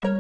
Something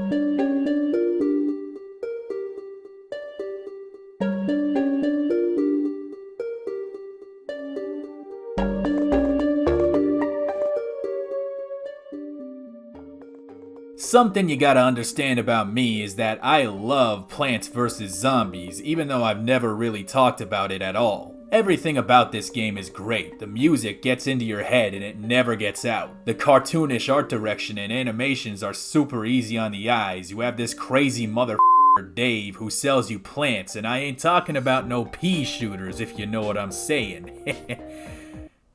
you gotta understand about me is that I love Plants vs. Zombies, even though I've never really talked about it at all. Everything about this game is great. The music gets into your head and it never gets out. The cartoonish art direction and animations are super easy on the eyes. You have this crazy motherfucker Dave who sells you plants, and I ain't talking about no pea shooters if you know what I'm saying.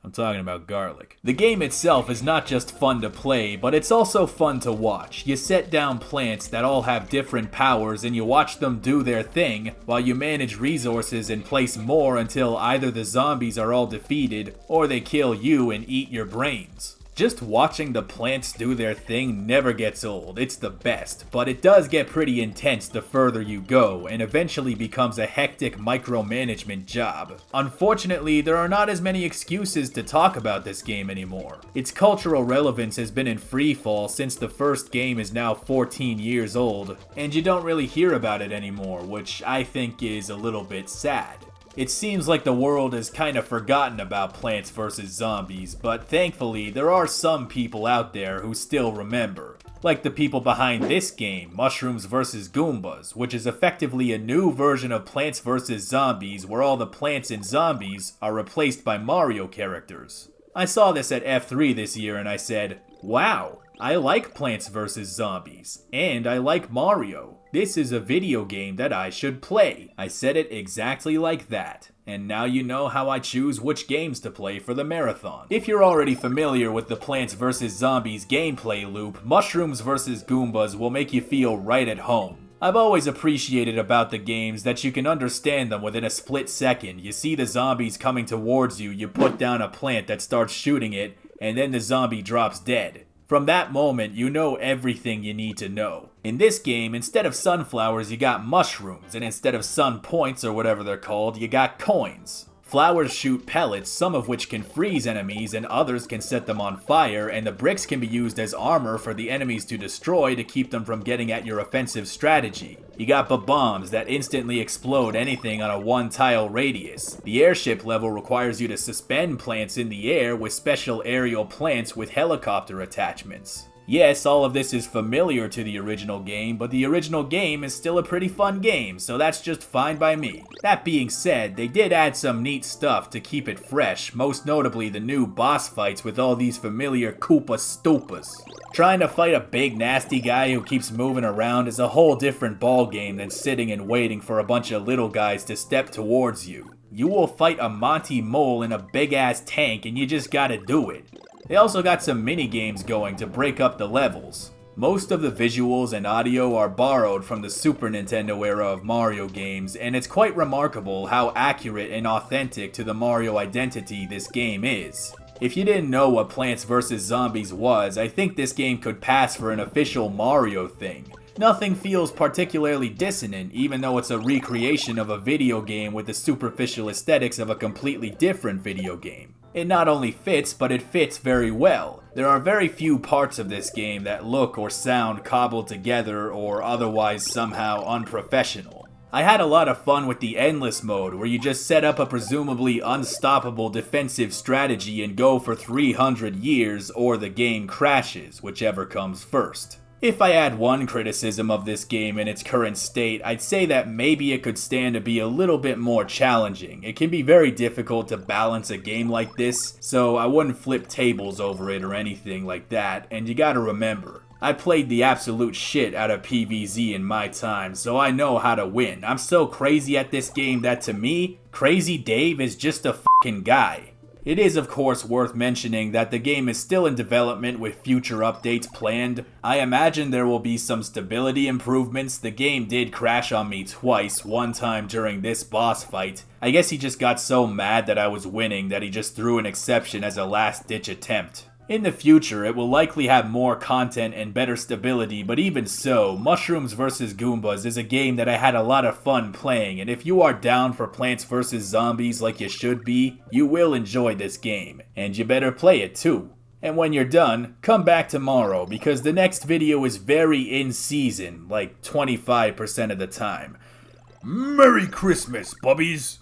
I'm talking about garlic. The game itself is not just fun to play, but it's also fun to watch. You set down plants that all have different powers and you watch them do their thing, while you manage resources and place more until either the zombies are all defeated, or they kill you and eat your brains. Just watching the plants do their thing never gets old, it's the best, but it does get pretty intense the further you go, and eventually becomes a hectic micromanagement job. Unfortunately, there are not as many excuses to talk about this game anymore. Its cultural relevance has been in freefall since the first game is now 14 years old, and you don't really hear about it anymore, which I think is a little bit sad. It seems like the world has kind of forgotten about Plants vs. Zombies, but thankfully there are some people out there who still remember. Like the people behind this game, Mushrooms vs. Goombas, which is effectively a new version of Plants vs. Zombies where all the plants and zombies are replaced by Mario characters. I saw this at F3 this year and I said, wow, I like Plants vs. Zombies, and I like Mario. This is a video game that I should play. I said it exactly like that. And now you know how I choose which games to play for the marathon. If you're already familiar with the Plants vs. Zombies gameplay loop, Mushrooms vs. Goombas will make you feel right at home. I've always appreciated about the games that you can understand them within a split second. You see the zombies coming towards you, you put down a plant that starts shooting it, and then the zombie drops dead. From that moment, you know everything you need to know. In this game, instead of sunflowers, you got mushrooms, and instead of sun points or whatever they're called, you got coins. Flowers shoot pellets, some of which can freeze enemies and others can set them on fire, and the bricks can be used as armor for the enemies to destroy to keep them from getting at your offensive strategy. You got bombs that instantly explode anything on a one-tile radius. The airship level requires you to suspend plants in the air with special aerial plants with helicopter attachments. Yes, all of this is familiar to the original game, but the original game is still a pretty fun game, so that's just fine by me. That being said, they did add some neat stuff to keep it fresh, most notably the new boss fights with all these familiar Koopa Stoopas. Trying to fight a big nasty guy who keeps moving around is a whole different ballgame than sitting and waiting for a bunch of little guys to step towards you. You will fight a Monty Mole in a big ass tank and you just gotta do it. They also got some mini games going to break up the levels. Most of the visuals and audio are borrowed from the Super Nintendo era of Mario games, and it's quite remarkable how accurate and authentic to the Mario identity this game is. If you didn't know what Plants vs. Zombies was, I think this game could pass for an official Mario thing. Nothing feels particularly dissonant, even though it's a recreation of a video game with the superficial aesthetics of a completely different video game. It not only fits, but it fits very well. There are very few parts of this game that look or sound cobbled together or otherwise somehow unprofessional. I had a lot of fun with the Endless mode, where you just set up a presumably unstoppable defensive strategy and go for 300 years, or the game crashes, whichever comes first. If I had one criticism of this game in its current state, I'd say that maybe it could stand to be a little bit more challenging. It can be very difficult to balance a game like this, so I wouldn't flip tables over it or anything like that, and you gotta remember, I played the absolute shit out of PvZ in my time, so I know how to win. I'm so crazy at this game that to me, Crazy Dave is just a fucking guy. It is of course worth mentioning that the game is still in development with future updates planned. I imagine there will be some stability improvements. The game did crash on me twice, one time during this boss fight. I guess he just got so mad that I was winning that he just threw an exception as a last ditch attempt. In the future, it will likely have more content and better stability, but even so, Mushrooms vs. Goombas is a game that I had a lot of fun playing, and if you are down for Plants vs. Zombies like you should be, you will enjoy this game, and you better play it too. And when you're done, come back tomorrow because the next video is very in season, like 25% of the time. Merry Christmas, bubbies!